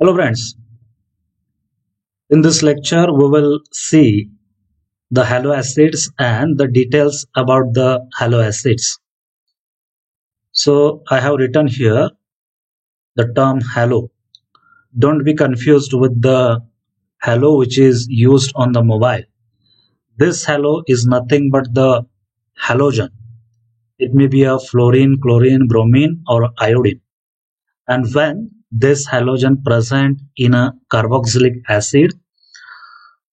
Hello friends, in this lecture we will see the halo acids and the details about the halo acids. So I have written here the term halo. Don't be confused with the halo which is used on the mobile. This halo is nothing but the halogen. It may be a fluorine, chlorine, bromine or iodine. And when this halogen present in a carboxylic acid,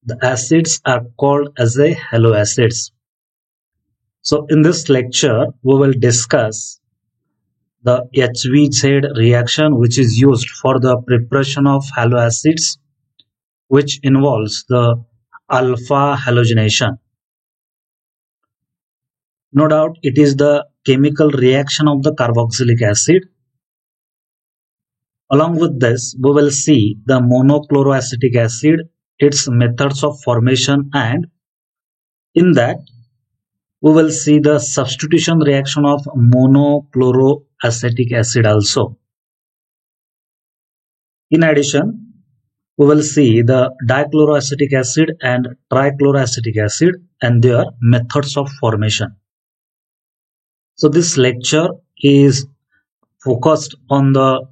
the acids are called as a halo acids. So in this lecture, we will discuss the HVZ reaction which is used for the preparation of halo acids, which involves the alpha halogenation. No doubt it is the chemical reaction of the carboxylic acid. Along with this, we will see the monochloroacetic acid, its methods of formation, and in that we will see the substitution reaction of monochloroacetic acid also. In addition, we will see the dichloroacetic acid and trichloroacetic acid and their methods of formation. So this lecture is focused on the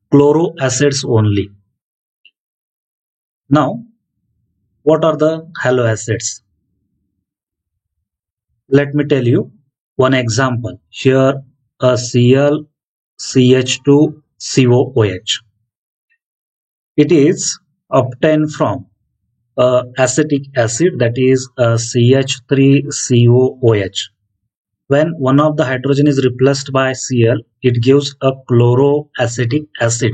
chloroacids only. Now, what are the halo acids? Let me tell you one example. Here a Cl CH2COOH. It is obtained from acetic acid, that is CH3COOH. When one of the hydrogen is replaced by Cl, it gives a chloroacetic acid.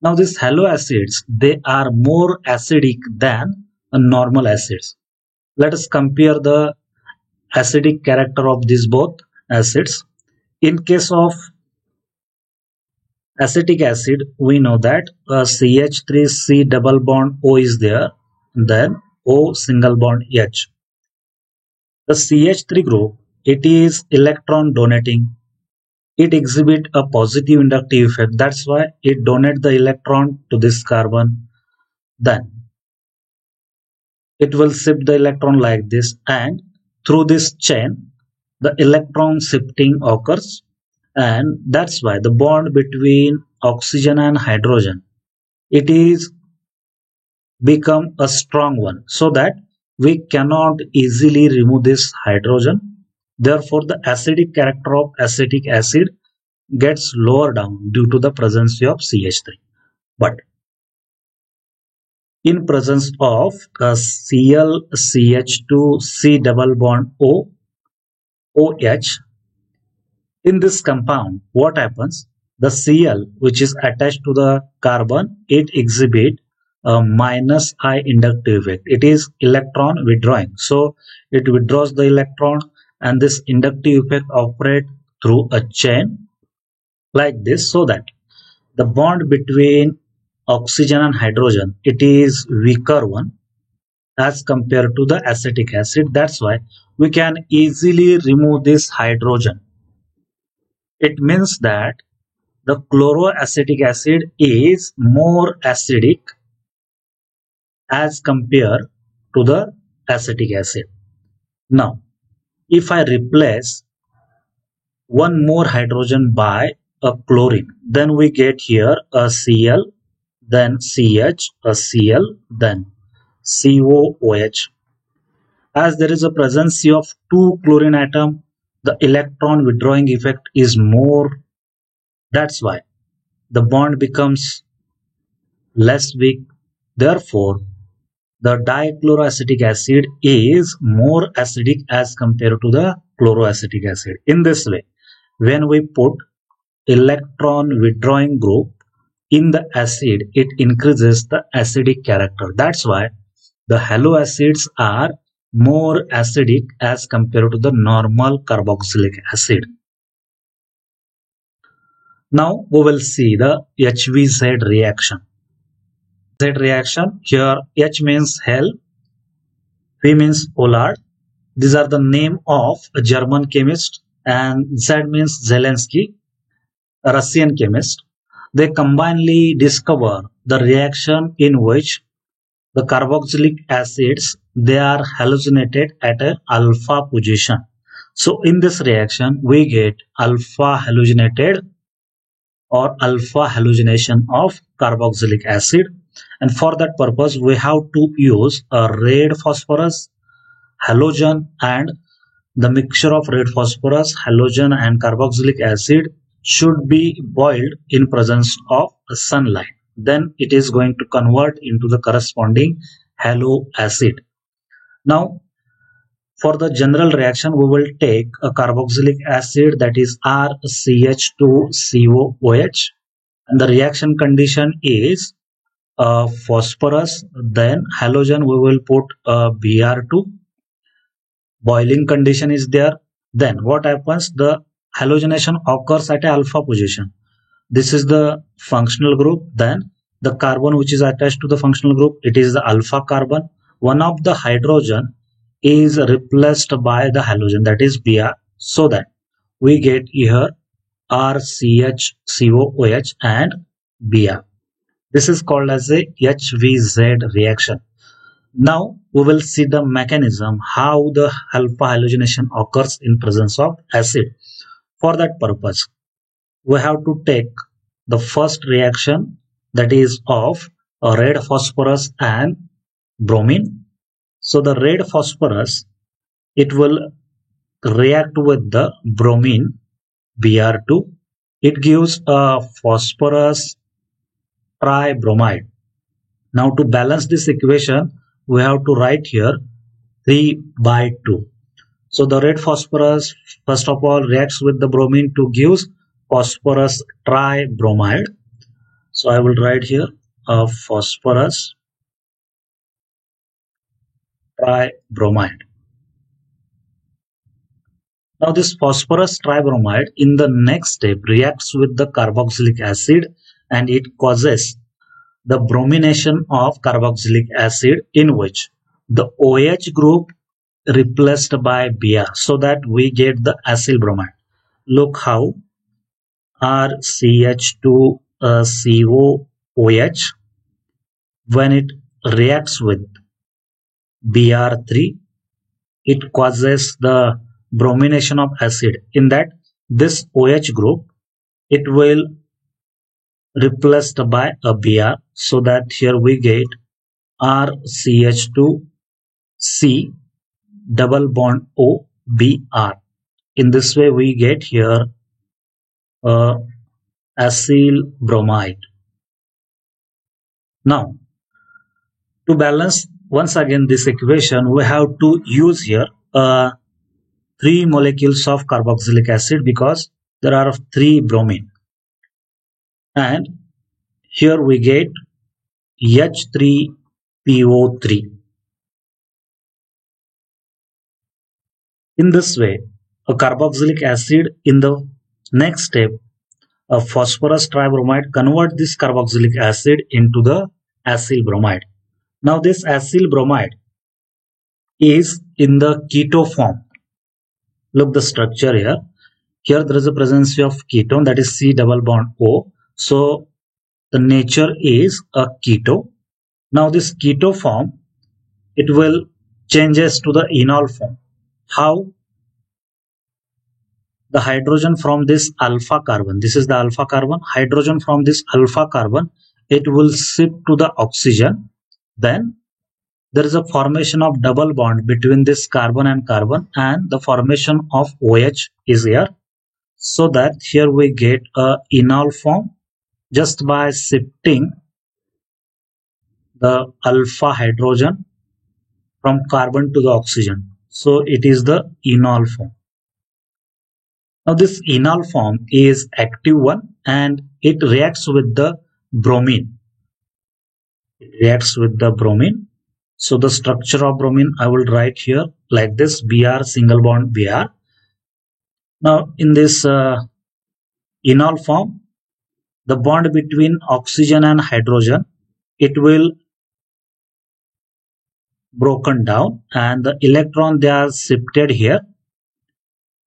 Now these halo acids, they are more acidic than normal acids. Let us compare the acidic character of these both acids. In case of acetic acid, we know that CH3C double bond O is there, then O single bond H. The CH3 group, it is electron donating. It exhibit a positive inductive effect. That's why it donate the electron to this carbon. Then it will shift the electron like this, and through this chain, the electron shifting occurs, and that's why the bond between oxygen and hydrogen, it is become a strong one, so that we cannot easily remove this hydrogen. Therefore, the acidic character of acetic acid gets lower down due to the presence of CH3. But in presence of Cl CH2C double bond O OH, in this compound, what happens? The Cl which is attached to the carbon, it exhibit a minus I inductive effect. It is electron withdrawing. So it withdraws the electron, and this inductive effect operate through a chain like this, so that the bond between oxygen and hydrogen, it is weaker one as compared to the acetic acid. That's why we can easily remove this hydrogen. It means that the chloroacetic acid is more acidic as compared to the acetic acid. Now, if I replace one more hydrogen by a chlorine, then we get here a Cl, then CH, a Cl, then COOH. As there is a presence of two chlorine atom, the electron withdrawing effect is more. That's why the bond becomes less weak. Therefore, the dichloroacetic acid is more acidic as compared to the chloroacetic acid. In this way, when we put electron withdrawing group in the acid, it increases the acidic character. That's why the halo acids are more acidic as compared to the normal carboxylic acid. Now we will see the HVZ reaction. Z reaction, here H means hell, V means Ollard. These are the name of a German chemist, and Z means Zelensky, a Russian chemist. They combinedly discover the reaction in which the carboxylic acids they are halogenated at a alpha position. So in this reaction we get alpha halogenated or alpha halogenation of carboxylic acid, and for that purpose we have to use a red phosphorus halogen, and the mixture of red phosphorus halogen and carboxylic acid should be boiled in presence of sunlight. Then it is going to convert into the corresponding halo acid. Now for the general reaction, we will take a carboxylic acid, that is RCH2COOH, and the reaction condition is phosphorus, then halogen we will put Br2, boiling condition is there. Then what happens? The halogenation occurs at a alpha position. This is the functional group. Then the carbon which is attached to the functional group, it is the alpha carbon. One of the hydrogen is replaced by the halogen, that is Br, so that we get here RCHCOOH and Br. This is called as a HVZ reaction. Now we will see the mechanism how the alpha halogenation occurs in presence of acid. For that purpose, we have to take the first reaction, that is of a red phosphorus and bromine. So the red phosphorus, it will react with the bromine Br2. It gives a phosphorus tribromide. Now to balance this equation, we have to write here 3/2. So the red phosphorus first of all reacts with the bromine to give phosphorus tribromide. So I will write here a phosphorus tribromide. Now this phosphorus tribromide in the next step reacts with the carboxylic acid, and it causes the bromination of carboxylic acid in which the OH group replaced by Br, so that we get the acyl bromide. Look how RCH2COOH, when it reacts with Br3, it causes the bromination of acid. In that, this OH group, it will replaced by a Br, so that here we get RCH2C double bond O Br. In this way we get here acyl bromide. Now to balance once again this equation, we have to use here 3 molecules of carboxylic acid because there are 3 bromine, and here we get H3PO3. In this way, a carboxylic acid in the next step, a phosphorus tribromide convert this carboxylic acid into the acyl bromide. Now this acyl bromide is in the keto form. Look the structure here. Here there is a presence of ketone, that is C double bond O. So the nature is a keto. Now this keto form, it will changes to the enol form. How? The hydrogen from this alpha carbon, this is the alpha carbon, hydrogen from this alpha carbon, it will shift to the oxygen. Then there is a formation of double bond between this carbon and carbon, and the formation of OH is here, so that here we get a enol form just by shifting the alpha hydrogen from carbon to the oxygen. So it is the enol form. Now this enol form is active one, and it reacts with the bromine. It reacts with the bromine. So the structure of bromine I will write here like this: Br single bond Br. Now in this enol form, the bond between oxygen and hydrogen, it will broken down, and the electron they are shifted here.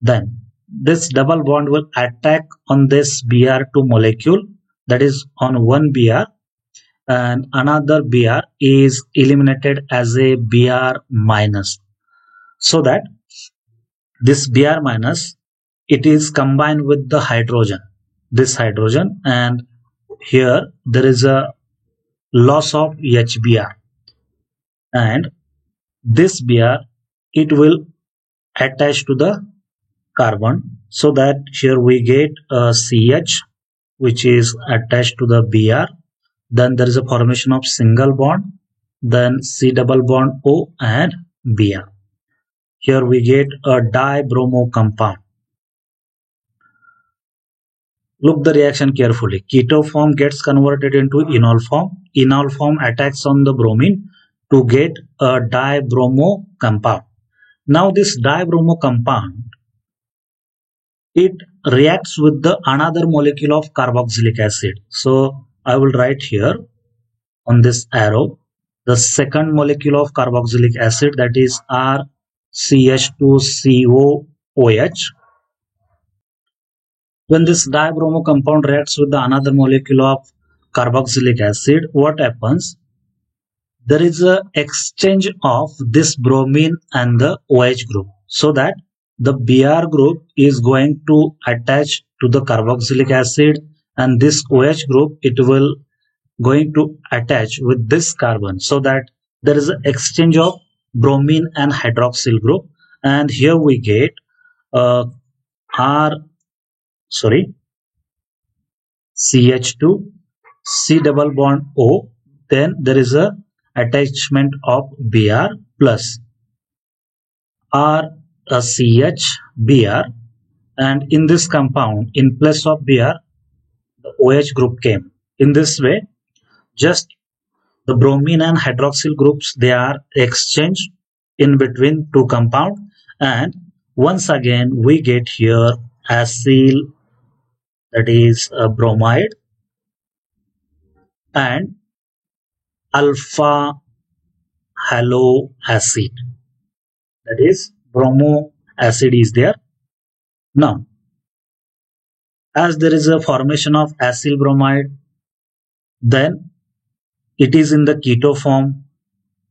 Then this double bond will attack on this Br2 molecule, that is on one Br, and another Br is eliminated as a Br minus, so that this Br minus, it is combined with the hydrogen, this hydrogen, and here there is a loss of HBr, and this Br, it will attach to the carbon, so that here we get a CH which is attached to the Br. Then there is a formation of single bond, then C double bond O and Br. Here we get a dibromo compound. Look the reaction carefully. Keto form gets converted into enol form. Enol form attacks on the bromine to get a dibromo compound. Now this dibromo compound, it reacts with the another molecule of carboxylic acid. So I will write here on this arrow the second molecule of carboxylic acid, that is RCH2COOH. When this dibromo compound reacts with the another molecule of carboxylic acid, what happens? There is a exchange of this bromine and the OH group, so that the Br group is going to attach to the carboxylic acid, and this OH group, it will going to attach with this carbon, so that there is an exchange of bromine and hydroxyl group, and here we get CH2 C double bond O, then there is a attachment of Br plus RCH Br, and in this compound, in place of Br, the OH group came. In this way, just the bromine and hydroxyl groups, they are exchanged in between two compound, and once again we get here acyl, that is bromide, and alpha halo acid, that is bromo acid is there. Now, as there is a formation of acyl bromide, then it is in the keto form,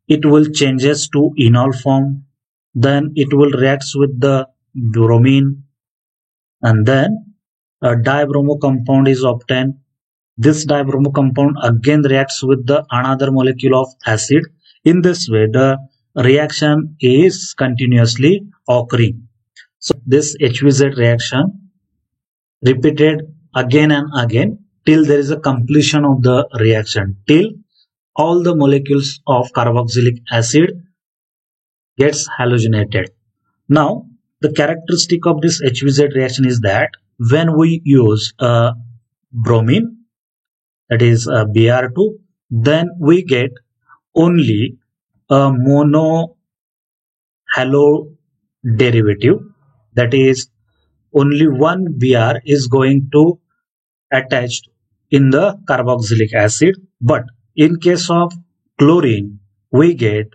it will changes to enol form, then it will reacts with the bromine, and then a dibromo compound is obtained. This dibromo compound again reacts with the another molecule of acid. In this way, the reaction is continuously occurring. So this HVZ reaction repeated again and again till there is a completion of the reaction, till all the molecules of carboxylic acid gets halogenated. Now, the characteristic of this HVZ reaction is that when we use bromine, that is Br2, then we get only a mono halo derivative, that is only one Br is going to attached in the carboxylic acid, but in case of chlorine, we get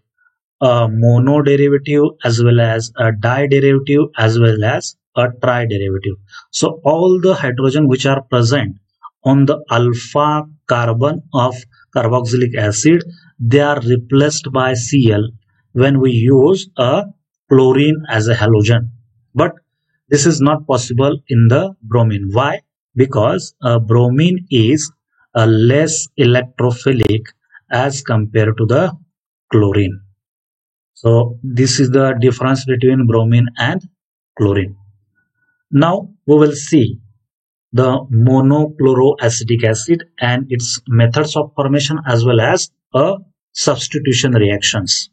a mono derivative as well as a di derivative as well as a tri derivative. So all the hydrogen which are present on the alpha carbon of carboxylic acid, they are replaced by Cl when we use a chlorine as a halogen. But this is not possible in the bromine. Why? Because bromine is less electrophilic as compared to the chlorine. So this is the difference between bromine and chlorine. Now we will see the monochloroacetic acid and its methods of formation as well as substitution reactions.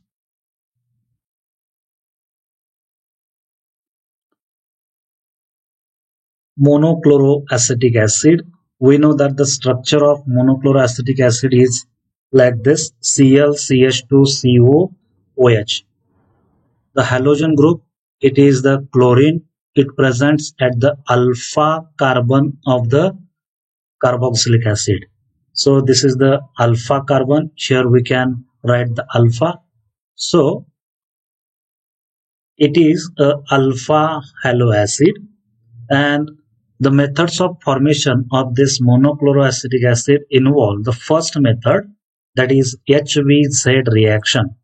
Monochloroacetic acid, we know that the structure of monochloroacetic acid is like this: ClCH2COOH. The halogen group, it is the chlorine. It presents at the alpha carbon of the carboxylic acid. So this is the alpha carbon. Here we can write the alpha. So it is a alpha halo acid, and The methods of formation of this monochloroacetic acid involve the first method, that is HVZ reaction.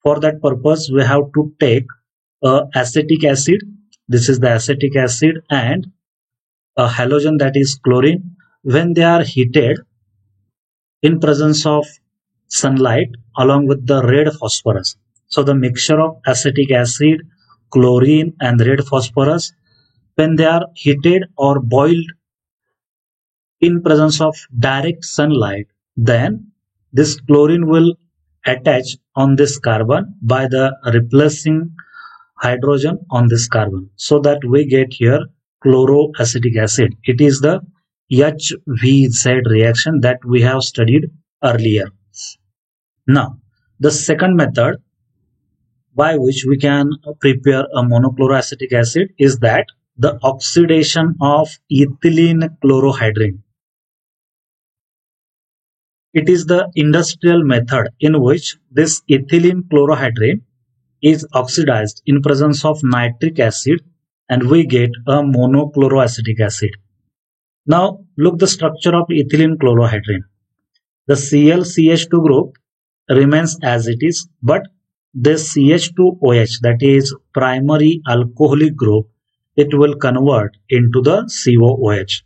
For that purpose, we have to take acetic acid. This is the acetic acid, and a halogen, that is chlorine. When they are heated in presence of sunlight along with the red phosphorus. So the mixture of acetic acid, chlorine and red phosphorus, when they are heated or boiled in presence of direct sunlight, then this chlorine will attach on this carbon by the replacing hydrogen on this carbon, so that we get here chloroacetic acid. It is the HVZ reaction that we have studied earlier. Now, the second method by which we can prepare a monochloroacetic acid is that the oxidation of ethylene chlorohydrin. It is the industrial method in which this ethylene chlorohydrin is oxidized in presence of nitric acid, and we get a monochloroacetic acid. Now look the structure of ethylene chlorohydrin. The ClCH2 group remains as it is, but this CH2OH, that is primary alcoholic group, it will convert into the COOH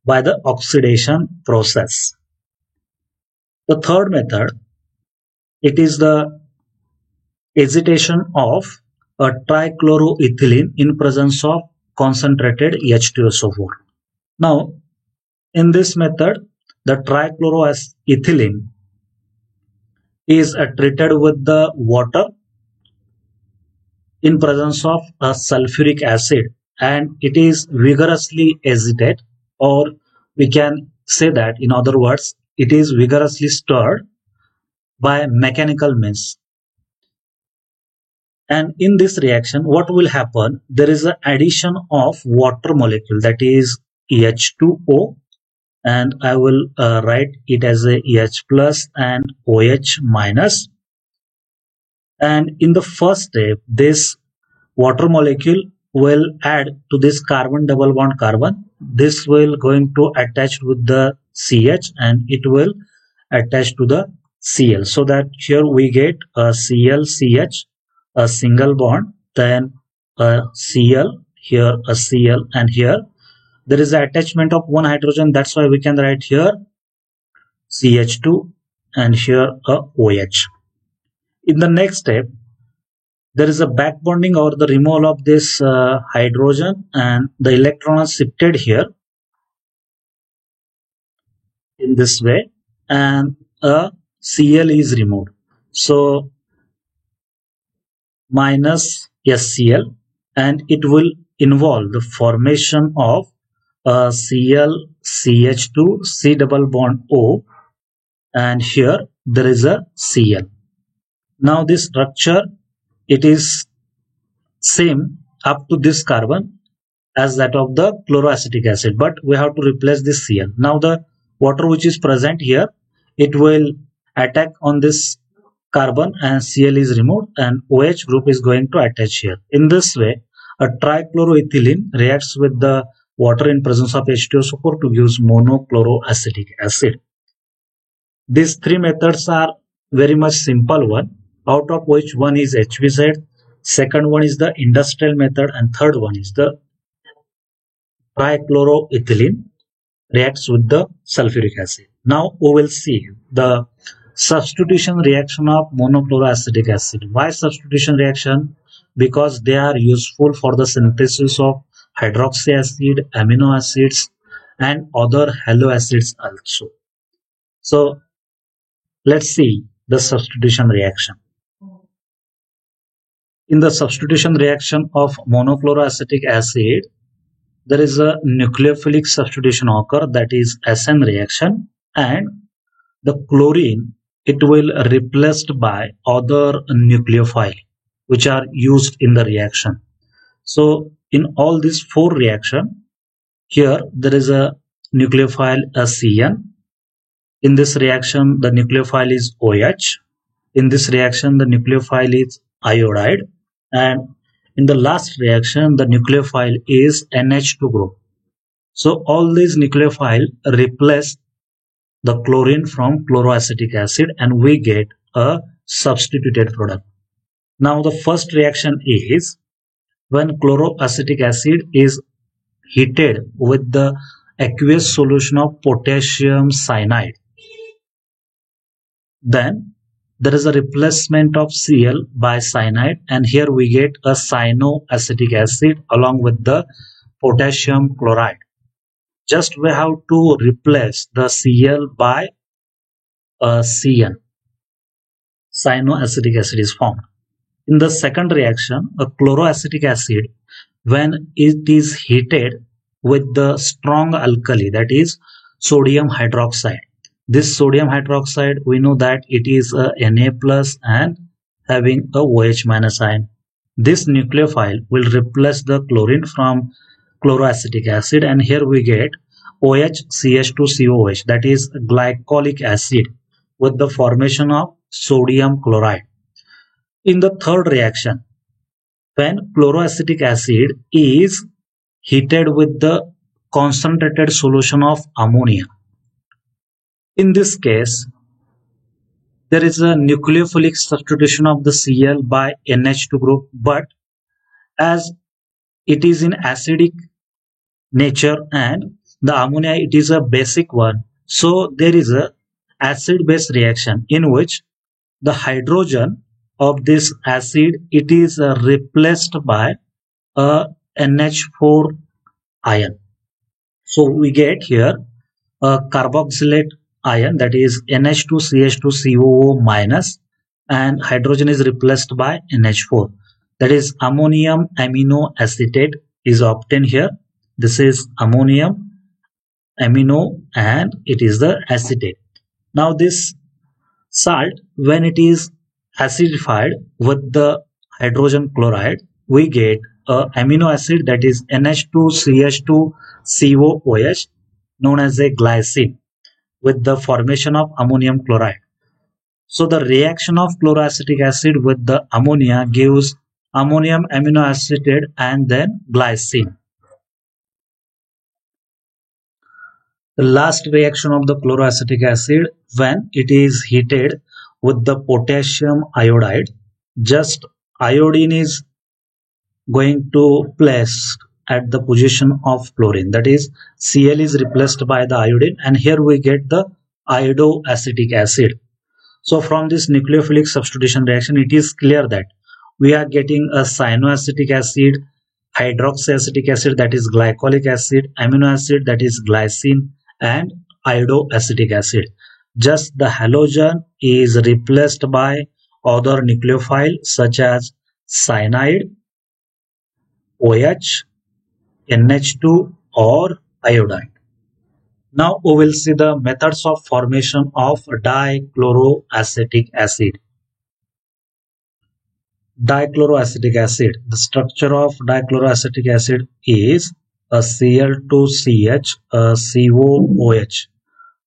by the oxidation process. The third method, it is the agitation of a trichloroethylene in presence of concentrated H2SO4. Now, in this method, the trichloroethylene is treated with the water in presence of a sulfuric acid, and it is vigorously agitated, or we can say that, in other words, it is vigorously stirred by mechanical means. And in this reaction, what will happen? There is an addition of water molecule, that is H2O, and I will write it as a H plus and OH minus. And in the first step, this water molecule will add to this carbon double bond carbon. This will going to attach with the CH, and it will attach to the Cl, so that here we get a ClCH, a single bond, then a Cl, here a Cl, and here there is an attachment of one hydrogen. That's why we can write here CH2 and here a OH. In the next step, there is a back bonding or the removal of this hydrogen, and the electron is shifted here in this way, and a Cl is removed. So minus SCl, and it will involve the formation of ClCH2 C double bond O, and here there is a Cl. Now this structure, it is same up to this carbon as that of the chloroacetic acid, but we have to replace this Cl. Now the water which is present here, it will attack on this carbon and Cl is removed, and OH group is going to attach here. In this way, a trichloroethylene reacts with the water in presence of H2SO4 to give monochloroacetic acid. These three methods are very much simple one, out of which one is HVZ, second one is the industrial method, and third one is the trichloroethylene reacts with the sulfuric acid. Now we will see the substitution reaction of monochloroacetic acid. Why substitution reaction? Because they are useful for the synthesis of hydroxy acid, amino acids, and other haloacids also. So let's see the substitution reaction. In the substitution reaction of monochloroacetic acid, there is a nucleophilic substitution occur, that is SN reaction, and the chlorine, it will replaced by other nucleophile which are used in the reaction. So in all these four reaction, here there is a nucleophile CN. In this reaction, the nucleophile is OH. In this reaction, the nucleophile is iodide, and in the last reaction, the nucleophile is NH2 group. So all these nucleophile replace the chlorine from chloroacetic acid and we get a substituted product. Now the first reaction is when chloroacetic acid is heated with the aqueous solution of potassium cyanide. Then there is a replacement of Cl by cyanide and here we get a cyanoacetic acid along with the potassium chloride. Just we have to replace the Cl by a Cn. Cyanoacetic acid is formed. In the second reaction, a chloroacetic acid, when it is heated with the strong alkali, that is sodium hydroxide. This sodium hydroxide, we know that it is a Na plus and having a OH minus ion. This nucleophile will replace the chlorine from chloroacetic acid and here we get OHCH2COOH, that is glycolic acid with the formation of sodium chloride. In the third reaction, when chloroacetic acid is heated with the concentrated solution of ammonia. In this case, there is a nucleophilic substitution of the Cl by NH2 group, but as it is in acidic nature and the ammonia it is a basic one, so there is a acid-base reaction in which the hydrogen of this acid it is replaced by a NH4 ion. So we get here a carboxylate ion, that is NH2CH2COO minus, and hydrogen is replaced by NH4, that is ammonium amino acetate is obtained here. This is ammonium amino and it is the acetate. Now this salt, when it is acidified with the hydrogen chloride, we get a amino acid, that is NH2CH2COOH, known as a glycine, with the formation of ammonium chloride. So the reaction of chloroacetic acid with the ammonia gives ammonium amino acetate and then glycine. The last reaction of the chloroacetic acid, when it is heated with the potassium iodide, just iodine is going to place at the position of chlorine, that is Cl is replaced by the iodine and here we get the iodoacetic acid. So from this nucleophilic substitution reaction, it is clear that we are getting a cyanoacetic acid, hydroxyacetic acid, that is glycolic acid, amino acid, that is glycine, and iodoacetic acid. Just the halogen is replaced by other nucleophile such as cyanide, OH, NH2 or iodine. Now we will see the methods of formation of dichloroacetic acid. Dichloroacetic acid. The structure of dichloroacetic acid is a Cl2CH, a COOH.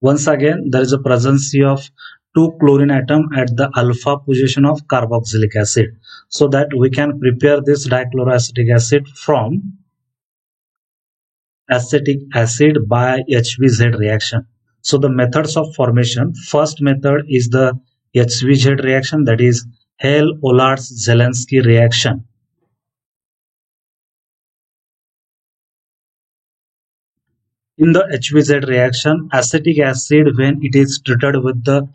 Once again, there is a presence of two chlorine atom at the alpha position of carboxylic acid, so that we can prepare this dichloroacetic acid from acetic acid by HVZ reaction. So the methods of formation, first method is the HVZ reaction, that is Hell-Ollarz-Zelensky reaction. In the HVZ reaction, acetic acid, when it is treated with the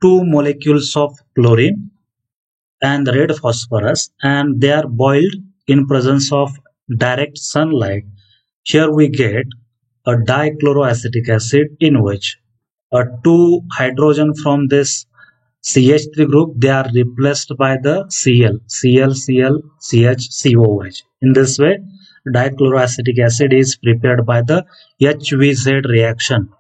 two molecules of chlorine and red phosphorus and they are boiled in presence of direct sunlight, here we get a dichloroacetic acid in which two hydrogen from this CH3 group, they are replaced by the Cl, CH, In this way, dichloroacetic acid is prepared by the HVZ reaction.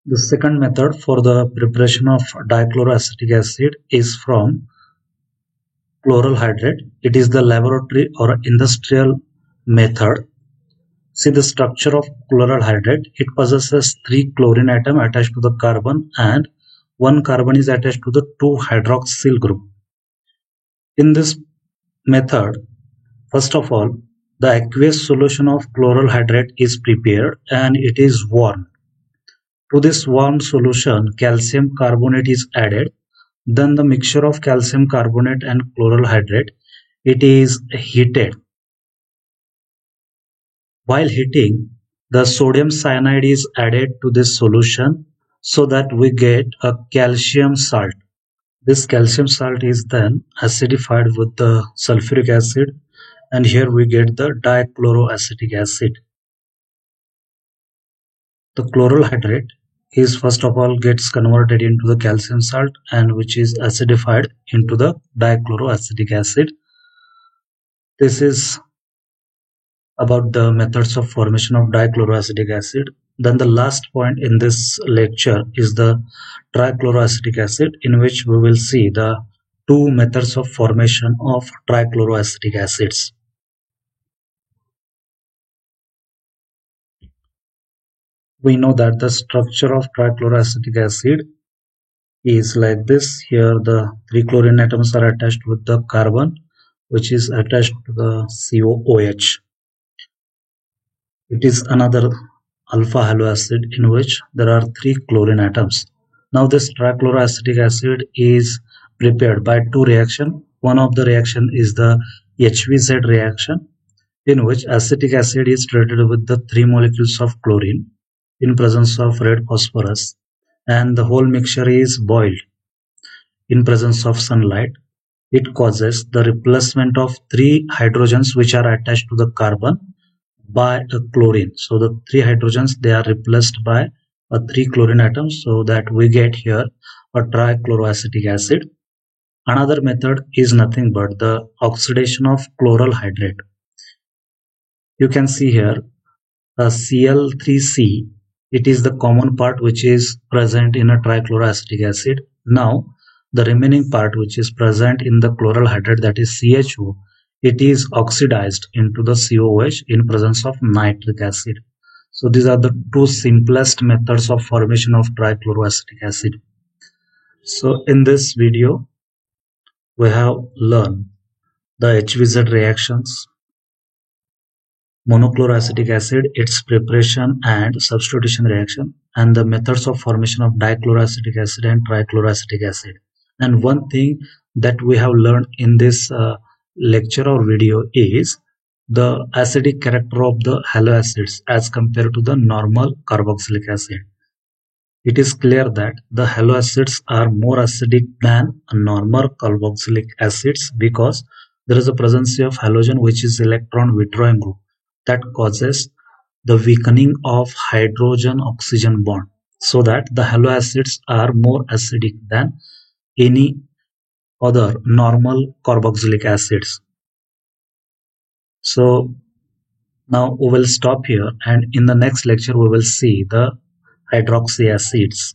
The second method for the preparation of dichloroacetic acid is from chloral hydrate. It is the laboratory or industrial method. See the structure of chloral hydrate. It possesses 3 chlorine atom attached to the carbon and 1 carbon is attached to the 2 hydroxyl group. In this method, first of all, The aqueous solution of chloral hydrate is prepared and it is warmed. To this warmed solution, calcium carbonate is added. Then the mixture of calcium carbonate and chloral hydrate, it is heated. While heating, the sodium cyanide is added to this solution so that we get a calcium salt. This calcium salt is then acidified with the sulfuric acid, and here we get the dichloroacetic acid. The chloral hydrate is first of all gets converted into the calcium salt and which is acidified into the dichloroacetic acid. This is about the methods of formation of dichloroacetic acid. Then the last point in this lecture is the trichloroacetic acid, in which we will see the two methods of formation of trichloroacetic acids. We know that the structure of trichloroacetic acid is like this. Here the three chlorine atoms are attached with the carbon, which is attached to the COOH. It is another alpha haloacid in which there are three chlorine atoms. Now this trichloroacetic acid is prepared by two reactions. One of the reaction is the HVZ reaction, in which acetic acid is treated with the three molecules of chlorine in presence of red phosphorus, and the whole mixture is boiled in presence of sunlight. It causes the replacement of three hydrogens which are attached to the carbon by a chlorine. So the three hydrogens, they are replaced by a three chlorine atoms, so that we get here a trichloroacetic acid. Another method is nothing but the oxidation of chloral hydrate. You can see here a Cl3C. It is the common part which is present in a trichloroacetic acid. Now the remaining part which is present in the chloral hydrate, that is CHO, it is oxidized into the COH in presence of nitric acid. So these are the two simplest methods of formation of trichloroacetic acid. So in this video we have learned the HVZ reactions, monochloroacetic acid, its preparation and substitution reaction, and the methods of formation of dichloroacetic acid and trichloroacetic acid. And one thing that we have learned in this lecture or video is the acidic character of the haloacids as compared to the normal carboxylic acid. It is clear that the haloacids are more acidic than normal carboxylic acids because there is a presence of halogen, which is electron withdrawing group, that causes the weakening of hydrogen oxygen bond, so that the haloacids are more acidic than any other normal carboxylic acids. So now we will stop here, and in the next lecture we will see the hydroxy acids.